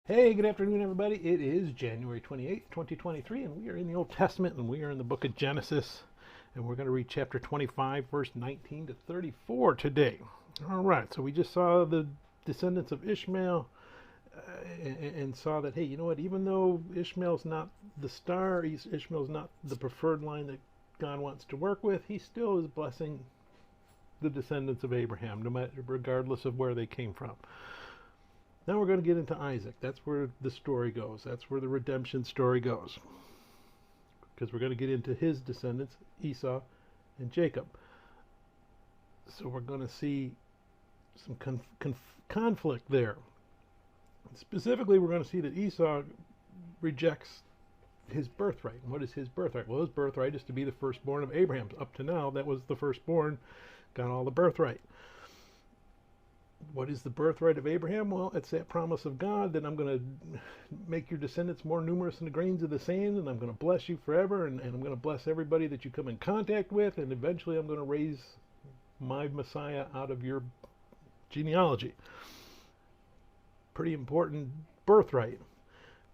Hey, good afternoon, everybody. It is January 28th, 2023, and we are in the Old Testament, and we are in the book of Genesis, and we're going to read chapter 25, verse 19 to 34 today. All right, so we just saw the descendants of Ishmael and saw that, hey, you know what, even though Ishmael's not the star, Ishmael's not the preferred line that God wants to work with, he still is blessing the descendants of Abraham, no matter, regardless of where they came from. Now we're going to get into Isaac. That's where the story goes. That's where the redemption story goes. Because we're going to get into his descendants, Esau and Jacob. So we're going to see some conflict there. Specifically, we're going to see that Esau rejects his birthright. And what is his birthright? Well, his birthright is to be the firstborn of Abraham. Up to now, that was the firstborn, got all the birthright. What is the birthright of Abraham? Well, it's that promise of God that I'm going to make your descendants more numerous than the grains of the sand, and I'm going to bless you forever, and I'm going to bless everybody that you come in contact with, and eventually I'm going to raise my Messiah out of your genealogy. Pretty important birthright.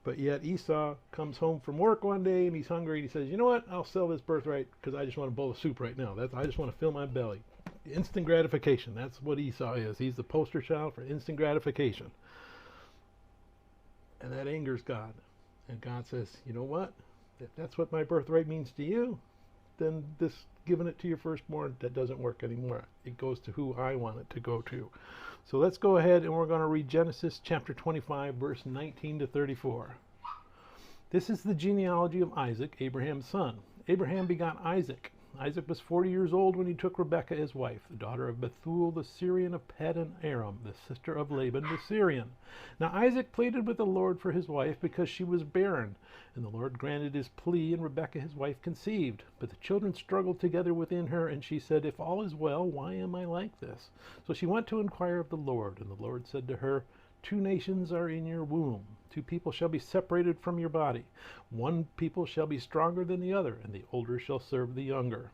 But yet Esau comes home from work one day, and he's hungry, and he says, you know what, I'll sell this birthright because I just want a bowl of soup right now. I just want to fill my belly. Instant gratification. That's what Esau is. He's the poster child for instant gratification. And that angers God. And God says, you know what? If that's what my birthright means to you, then this giving it to your firstborn, that doesn't work anymore. It goes to who I want it to go to. So let's go ahead and we're going to read Genesis chapter 25, verse 19 to 34. This is the genealogy of Isaac, Abraham's son. Abraham begot Isaac. Isaac was 40 years old when he took Rebekah as wife, the daughter of Bethuel the Syrian of Paddan Aram, the sister of Laban the Syrian. Now Isaac pleaded with the Lord for his wife because she was barren, and the Lord granted his plea, and Rebekah his wife conceived. But the children struggled together within her, and she said, if all is well, why am I like this? So she went to inquire of the Lord, and the Lord said to her, 2 nations are in your womb. 2 people shall be separated from your body. 1 people shall be stronger than the other, and the older shall serve the younger.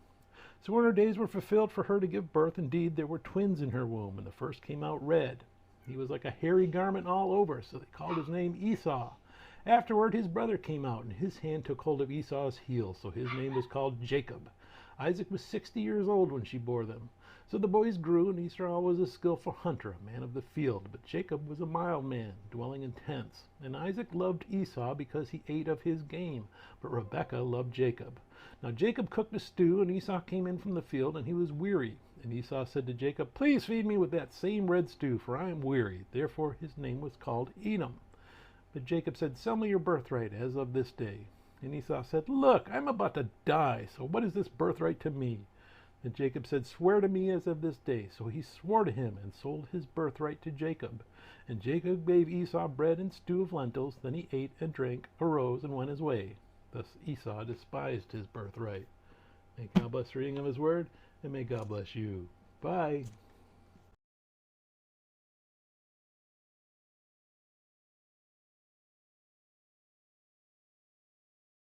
So when her days were fulfilled for her to give birth, indeed there were twins in her womb, and the first came out red. He was like a hairy garment all over, so they called his name Esau. Afterward his brother came out, and his hand took hold of Esau's heel, so his name was called Jacob. Isaac was 60 years old when she bore them. So the boys grew, and Esau was a skillful hunter, a man of the field. But Jacob was a mild man, dwelling in tents. And Isaac loved Esau because he ate of his game, but Rebekah loved Jacob. Now Jacob cooked a stew, and Esau came in from the field, and he was weary. And Esau said to Jacob, please feed me with that same red stew, for I am weary. Therefore his name was called Edom. But Jacob said, sell me your birthright as of this day. And Esau said, look, I'm about to die, so what is this birthright to me? And Jacob said, swear to me as of this day. So he swore to him and sold his birthright to Jacob. And Jacob gave Esau bread and stew of lentils. Then he ate and drank, arose, and went his way. Thus Esau despised his birthright. May God bless the reading of his word, and may God bless you. Bye.